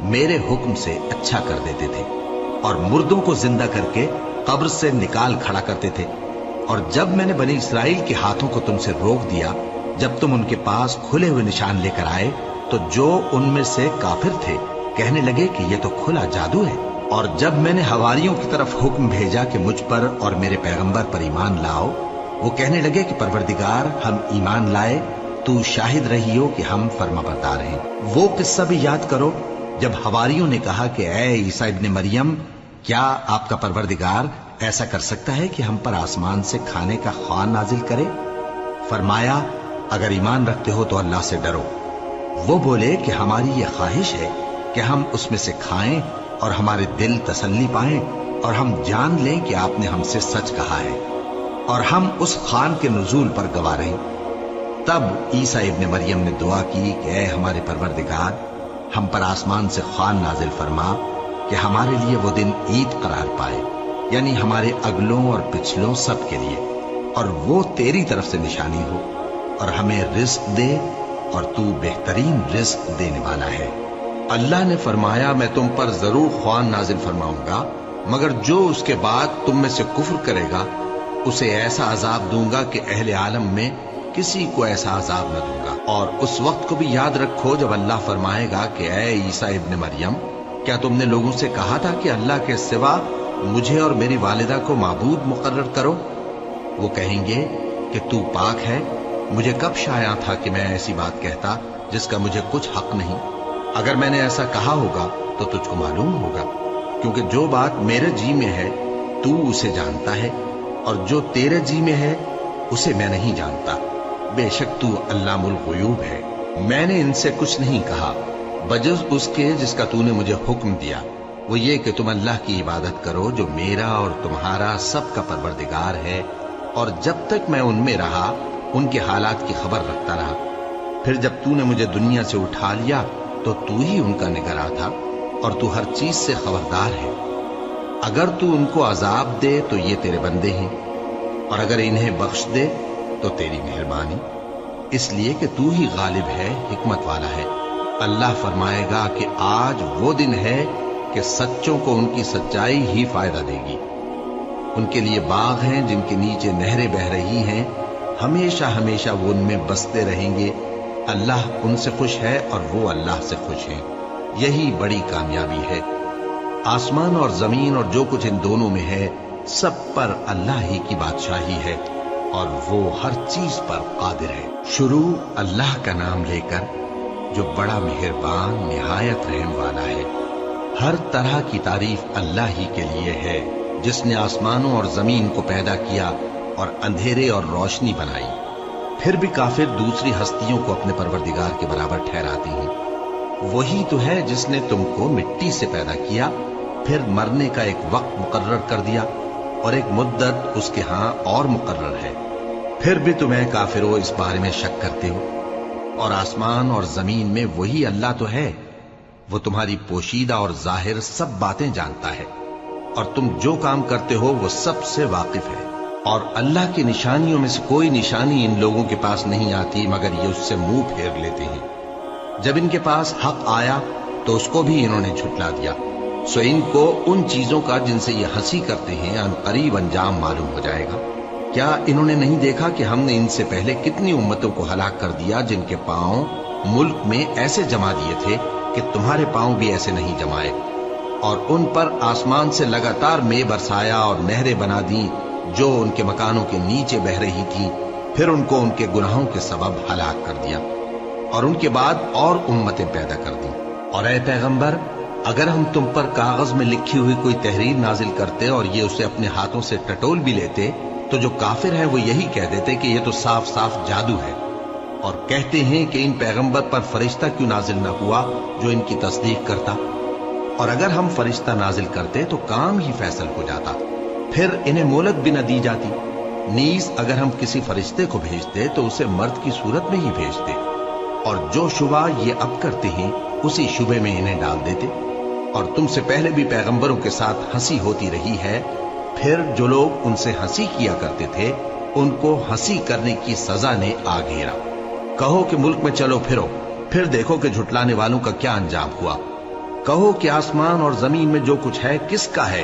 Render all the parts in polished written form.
میرے حکم سے اچھا کر دیتے تھے اور مردوں کو زندہ کر کے قبر سے نکال کھڑا کرتے تھے۔ اور جب میں نے بنی اسرائیل کے ہاتھوں کو تم سے روک دیا، جب تم ان کے پاس کھلے ہوئے نشان لے کر آئے، تو جو ان میں سے کافر تھے کہنے لگے کہ یہ تو کھلا جادو ہے۔ اور جب میں نے حواریوں کی طرف حکم بھیجا کہ مجھ پر اور میرے پیغمبر پر ایمان لاؤ، وہ کہنے لگے کہ پروردگار ہم ایمان لائے، تو شاہد رہی ہو کہ ہم فرما بردار ہیں۔ وہ قصہ بھی یاد کرو جب حواریوں نے کہا کہ اے عیسیٰ ابن مریم، کیا آپ کا پروردگار ایسا کر سکتا ہے کہ ہم پر آسمان سے کھانے کا خوان نازل کرے؟ فرمایا اگر ایمان رکھتے ہو تو اللہ سے ڈرو۔ وہ بولے کہ ہماری یہ خواہش ہے کہ ہم اس میں سے کھائیں اور ہمارے دل تسلی پائیں اور ہم جان لیں کہ آپ نے ہم سے سچ کہا ہے اور ہم اس خوان کے نزول پر گواہ رہیں۔ تب عیسیٰ ابن مریم نے دعا کی کہ اے ہمارے پروردگار، ہم پر آسمان سے خوان نازل فرما کہ ہمارے لیے وہ دن عید قرار پائے، یعنی ہمارے اگلوں اور پچھلوں سب کے لیے، اور وہ تیری طرف سے نشانی ہو، اور ہمیں رزق دے اور تو بہترین رزق دینے والا ہے۔ اللہ نے فرمایا میں تم پر ضرور خوان نازل فرماؤں گا، مگر جو اس کے بعد تم میں سے کفر کرے گا اسے ایسا عذاب دوں گا کہ اہل عالم میں کسی کو ایسا عذاب نہ دوں گا۔ اور اس وقت کو بھی یاد رکھو جب اللہ فرمائے گا کہ اے عیسیٰ ابن مریم، کیا تم نے لوگوں سے کہا تھا کہ اللہ کے سوا مجھے اور میری والدہ کو معبود مقرر کرو؟ وہ کہیں گے کہ تو پاک ہے، مجھے کب شایع تھا کہ میں ایسی بات کہتا جس کا مجھے کچھ حق نہیں۔ اگر میں نے ایسا کہا ہوگا تو تجھ کو معلوم ہوگا، کیونکہ جو بات میرے جی میں ہے تو اسے جانتا ہے، اور جو تیرے جی میں ہے اسے میں نہیں جانتا۔ بے شک تو علام الغیوب ہے۔ میں نے ان سے کچھ نہیں کہا بجز اس کے جس کا تو نے مجھے حکم دیا، وہ یہ کہ تم اللہ کی عبادت کرو جو میرا اور تمہارا سب کا پروردگار ہے، اور جب تک میں ان میں رہا ان کے حالات کی خبر رکھتا رہا۔ پھر جب تو نے مجھے دنیا سے اٹھا لیا تو تو ہی ان کا نگراں تھا، اور تو ہر چیز سے خبردار ہے۔ اگر تو ان کو عذاب دے تو یہ تیرے بندے ہیں، اور اگر انہیں بخش دے تو تیری مہربانی، اس لیے کہ تو ہی غالب ہے، حکمت والا ہے۔ اللہ فرمائے گا کہ آج وہ دن ہے کہ سچوں کو ان کی سچائی ہی فائدہ دے گی۔ ان کے لیے باغ ہیں جن کے نیچے نہریں بہ رہی ہیں، ہمیشہ ہمیشہ وہ ان میں بستے رہیں گے۔ اللہ ان سے خوش ہے اور وہ اللہ سے خوش ہیں، یہی بڑی کامیابی ہے۔ آسمان اور زمین اور جو کچھ ان دونوں میں ہے سب پر اللہ ہی کی بادشاہی ہے، اور وہ ہر چیز پر قادر ہے۔ شروع اللہ کا نام لے کر جو بڑا مہربان نہایت رحم والا ہے۔ ہر طرح کی تعریف اللہ ہی کے لیے ہے، جس نے آسمانوں اور زمین کو پیدا کیا اور اندھیرے اور روشنی بنائی۔ پھر بھی کافر دوسری ہستیوں کو اپنے پروردگار کے برابر ٹھہراتی ہیں۔ وہی تو ہے جس نے تم کو مٹی سے پیدا کیا، پھر مرنے کا ایک وقت مقرر کر دیا اور ایک مدت اس کے ہاں اور مقرر ہے۔ پھر بھی تمہیں کافروں اس بارے میں شک کرتے ہو، اور آسمان اور زمین میں وہی اللہ تو ہے، وہ تمہاری پوشیدہ اور ظاہر سب باتیں جانتا ہے، اور تم جو کام کرتے ہو وہ سب سے واقف ہے۔ اور اللہ کی نشانیوں میں سے کوئی نشانی ان لوگوں کے پاس نہیں آتی مگر یہ اس سے منہ پھیر لیتے ہیں۔ جب ان کے پاس حق آیا تو اس کو بھی انہوں نے جھٹلا دیا، سو ان کو ان چیزوں کا جن سے یہ ہنسی کرتے ہیں ان قریب انجام معلوم ہو جائے گا۔ کیا انہوں نے نہیں دیکھا کہ ہم نے ان سے پہلے کتنی امتوں کو ہلاک کر دیا جن کے پاؤں ملک میں ایسے جما دیے تھے کہ تمہارے پاؤں بھی ایسے نہیں جمائے، اور ان پر آسمان سے لگاتار مے برسایا اور نہریں بنا دیں جو ان کے مکانوں کے نیچے بہ رہی تھی، پھر ان کو ان کے گناہوں کے سبب ہلاک کر دیا، اور ان کے بعد اور امتیں پیدا کر دیں۔ اور اے پیغمبر، اگر ہم تم پر کاغذ میں لکھی ہوئی کوئی تحریر نازل کرتے اور یہ اسے اپنے ہاتھوں سے ٹٹول بھی لیتے تو جو کافر ہیں وہ یہی کہہ دیتے کہ یہ تو صاف صاف جادو ہے، اور کہتے ہیں کہ ان پیغمبر پر فرشتہ کیوں نازل نہ ہوا جو ان کی تصدیق کرتا، اور اگر ہم فرشتہ نازل کرتے تو کام ہی فیصل ہو جاتا، پھر انہیں مہلت بھی نہ دی جاتی۔ نیز اگر ہم کسی فرشتے کو بھیجتے تو اسے مرد کی صورت میں ہی بھیجتے، اور جو شبہ یہ اب کرتے ہیں اسی شبے میں انہیں ڈال دیتے۔ اور تم سے پہلے بھی پیغمبروں کے ساتھ ہنسی ہوتی رہی ہے، پھر جو لوگ ان سے ہنسی کیا کرتے تھے ان کو ہنسی کرنے کی سزا نے آ گھیرا۔ کہو کہ ملک میں چلو پھرو، پھر دیکھو کہ جھٹلانے والوں کا کیا انجام ہوا۔ कहो कि आसमान और जमीन में जो कुछ है किसका है?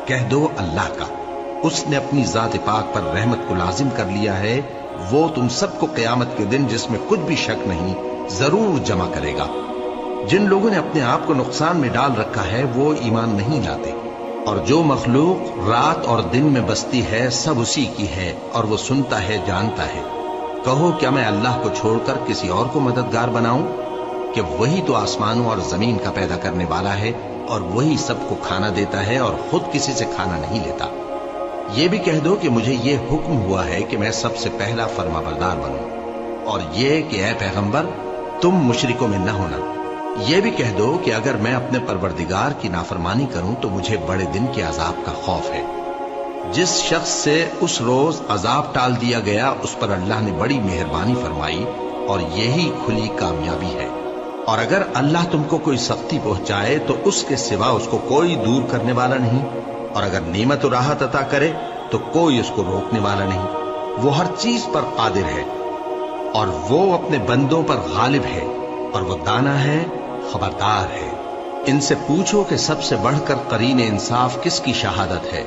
कह दो अल्लाह का। उसने अपनी जात पाक पर रहमत को लाजिम कर लिया है। वो तुम सबको क़यामत के दिन, जिसमें कुछ भी शक नहीं, जरूर जमा करेगा। जिन लोगों ने अपने आप को नुकसान में डाल रखा है वो ईमान नहीं लाते, और जो मखलूक रात और दिन में बसती है सब उसी की है, और वो सुनता है, जानता है। कहो क्या मैं अल्लाह को छोड़कर किसी और को मददगार बनाऊं? कि वही तो आसमानों और जमीन का पैदा करने वाला है, और वही सबको खाना देता है और खुद किसी से खाना नहीं लेता। ये भी कह दो कि मुझे ये हुक्म हुआ है कि मैं सबसे पहला फरमाबरदार बनूं, और ये कि ऐ पैगंबर तुम मुशरिकों में न होना। ये भी कह दो कि अगर मैं अपने परवरदिगार की नाफरमानी करूं तो मुझे बड़े दिन के अजाब का खौफ है। जिस शख्स से उस रोज अजाब टाल दिया गया उस पर अल्लाह ने बड़ी मेहरबानी फरमाई, और यही खुली कामयाबी है। और अगर अल्लाह तुमको कोई सख्ती पहुंचाए तो उसके सिवा उसको कोई दूर करने वाला नहीं, और अगर नेमत और राहत अता करे तो कोई उसको रोकने वाला नहीं। वो हर चीज पर कादिर है, और वो अपने बंदों पर गालिब है, और वो दाना है, खबरदार है। इनसे पूछो कि सबसे बढ़कर करीन इंसाफ किसकी शहादत है?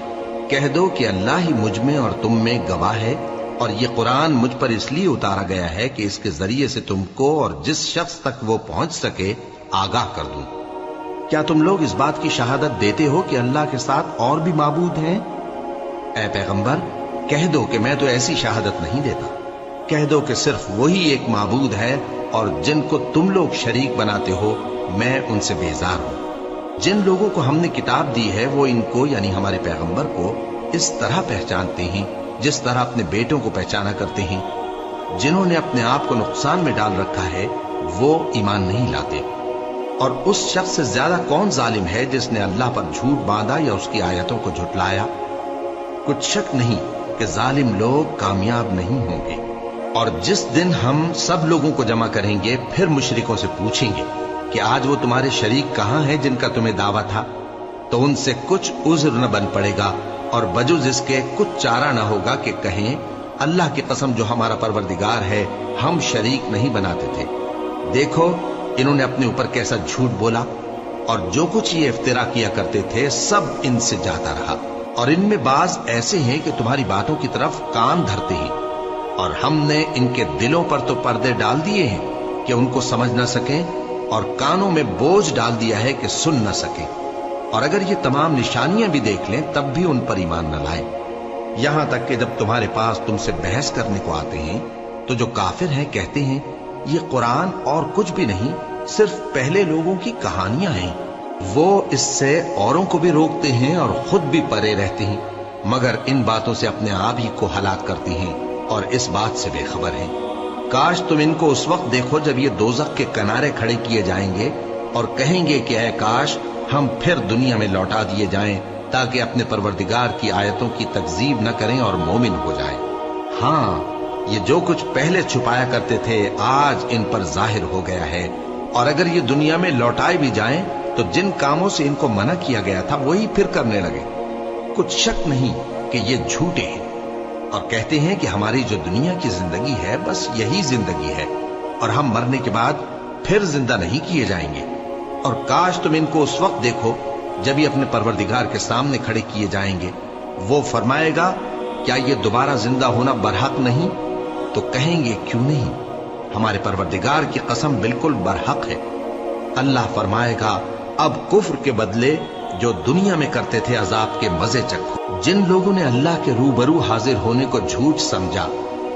कह दो कि अल्लाह ही मुझ में और तुम में गवाह है, और ये कुरान मुझ पर इसलिए उतारा गया है कि इसके जरिए से तुमको और जिस शख्स तक वो पहुंच सके आगाह कर दूं। क्या तुम लोग इस बात की शहादत देते हो कि अल्लाह के साथ और भी माबूद हैं? ऐ पैगंबर कह दो कि मैं तो ऐसी शहादत नहीं देता। कह दो कि सिर्फ वही एक माबूद है, और जिनको तुम लोग शरीक बनाते हो मैं उनसे बेजार हूं। जिन लोगों को हमने किताब दी है वो इनको यानी हमारे पैगंबर को इस तरह पहचानते हैं जिस तरह अपने बेटों को पहचाना करते हैं। जिन्होंने अपने आप को नुकसान में डाल रखा है वो ईमान नहीं लाते। और उस शख्स से ज्यादा कौन जालिम है जिसने अल्लाह पर झूठ बांधा या उसकी आयतों को झुटलाया? कुछ शक नहीं कि जालिम लोग कामयाब नहीं होंगे। और जिस दिन हम सब लोगों को जमा करेंगे फिर मुशरिकों से पूछेंगे कि आज वो तुम्हारे शरीक कहां हैं जिनका तुम्हें दावा था, तो उनसे कुछ उज़्र न बन पड़ेगा, और बजुज इसके कुछ चारा न होगा कि कहें अल्लाह की कसम जो हमारा परवरदिगार है हम शरीक नहीं बनाते थे। देखो इन्होंने अपने ऊपर कैसा झूठ बोला, और जो कुछ ये इफ्तिरा किया करते थे सब इनसे जाता रहा। और इनमें बाज ऐसे हैं कि तुम्हारी बातों की तरफ कान धरते हैं, और हमने इनके दिलों पर तो पर्दे डाल दिए हैं कि उनको समझ न सकें, और कानों में बोझ डाल दिया है कि सुन न सकें। और अगर ये तमाम निशानियां भी देख लें तब भी उन पर ईमान न लाएं। यहां तक कि जब तुम्हारे पास तुमसे बहस करने को आते हैं तो जो काफिर हैं कहते हैं ये कुरान और कुछ भी नहीं, सिर्फ पहले लोगों की कहानियां हैं। वो इससे औरों को भी रोकते हैं और खुद भी परे रहते हैं, मगर इन बातों से अपने आप ही को हलाक करते हैं और इस बात से बेखबर हैं। काश तुम इनको उस वक्त देखो जब ये दोज़ख के किनारे खड़े किए जाएंगे और कहेंगे कि ऐ काश हम फिर दुनिया में लौटा दिए जाएं ताकि अपने परवरदिगार की आयतों की तकजीब न करें और मोमिन हो जाएं। हाँ, ये जो कुछ पहले छुपाया करते थे आज इन पर जाहिर हो गया है, और अगर ये दुनिया में लौटाए भी जाएं तो जिन कामों से इनको मना किया गया था वही फिर करने लगे। कुछ शक नहीं कि ये झूठे हैं और कहते हैं कि हमारी जो दुनिया की जिंदगी है बस यही जिंदगी है और हम मरने के बाद फिर जिंदा नहीं किए जाएंगे। और काश तुम इनको उस वक्त देखो जब ये अपने परवरदिगार के सामने खड़े किए जाएंगे। वो फरमाएगा क्या ये दोबारा जिंदा होना बरहक नहीं? तो कहेंगे क्यों नहीं, हमारे परवरदिगार की कसम बिल्कुल बरहक है। अल्लाह फरमाएगा अब कुफ्र के बदले जो दुनिया में करते थे अजाब के मजे चखो। जिन लोगों ने अल्लाह के रूबरू हाजिर होने को झूठ समझा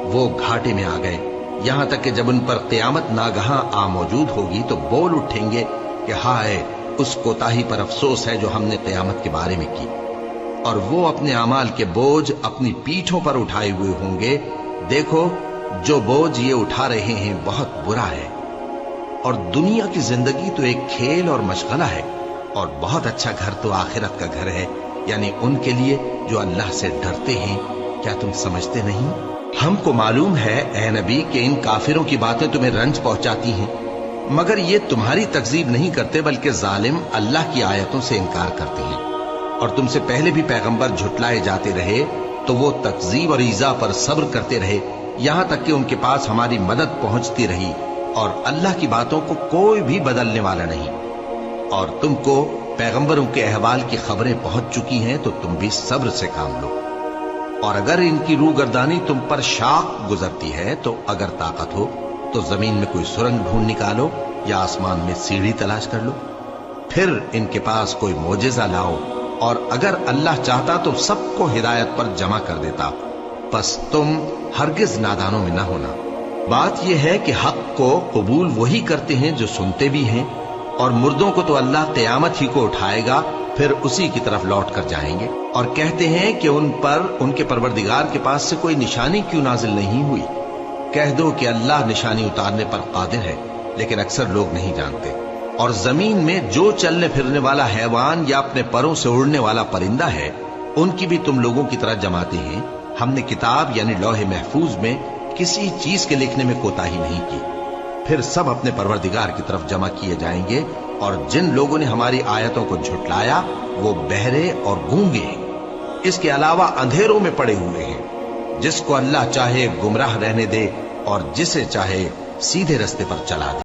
वो घाटे में आ गए, यहां तक कि जब उन पर क़यामत नागहां आ मौजूद होगी तो बोल उठेंगे कि हाय उस कोताही पर अफसोस है जो हमने क़यामत के बारे में की। और वो अपने अमाल के बोझ अपनी पीठों पर उठाए हुए होंगे। देखो जो बोझ ये उठा रहे हैं बहुत बुरा है। और दुनिया की जिंदगी तो एक खेल और मशगला है, और बहुत अच्छा घर तो आखिरत का घर है, यानी उनके लिए जो अल्लाह से डरते हैं। क्या तुम समझते नहीं? हमको मालूम है ए नबी कि इन काफिरों की बातें तुम्हें रंज पहुंचाती हैं, मगर ये तुम्हारी तकजीब नहीं करते बल्कि जालिम अल्लाह की आयतों से इनकार करते हैं। और तुमसे पहले भी पैगंबर झुटलाए जाते रहे तो वो तकजीब और ईजा पर सब्र करते रहे, यहां तक कि उनके पास हमारी मदद पहुंचती रही, और अल्लाह की बातों को कोई भी बदलने वाला नहीं। और तुमको पैगंबरों के अहवाल की खबरें पहुंच चुकी हैं तो तुम भी सब्र से काम लो। और अगर इनकी रूगर्दानी तुम पर शाख गुजरती है तो अगर ताकत हो तो जमीन में कोई सुरंग ढूंढ निकालो या आसमान में सीढ़ी तलाश कर लो, फिर इनके पास कोई मोजिजा लाओ, और अगर अल्लाह चाहता तो सबको हिदायत पर जमा कर देता, बस तुम हरगिज नादानों में न होना। बात यह है कि हक को कबूल वही करते हैं जो सुनते भी हैं, और मुर्दों को तो अल्लाह क़यामत ही को उठाएगा, फिर उसी की तरफ लौट कर जाएंगे। और कहते हैं कि उन पर उनके परवरदिगार के पास से कोई निशानी क्यों नाजिल नहीं हुई। कह दो कि अल्लाह निशानी उतारने पर कादिर है, लेकिन अक्सर लोग नहीं जानते। और जमीन में जो चलने फिरने वाला हैवान या अपने परों से उड़ने वाला परिंदा है, उनकी भी तुम लोगों की तरह जमाते हैं। हमने किताब यानी लौहे महफूज में किसी चीज के लिखने में कोताही नहीं की। फिर सब अपने परवरदिगार की तरफ जमा किए जाएंगे, और जिन लोगों ने हमारी आयतों को झुटलाया वो बहरे और गूंगे हैं, इसके अलावा अंधेरों में पड़े हुए हैं। जिसको अल्लाह चाहे गुमराह रहने दे और जिसे चाहे सीधे रास्ते पर चला दे।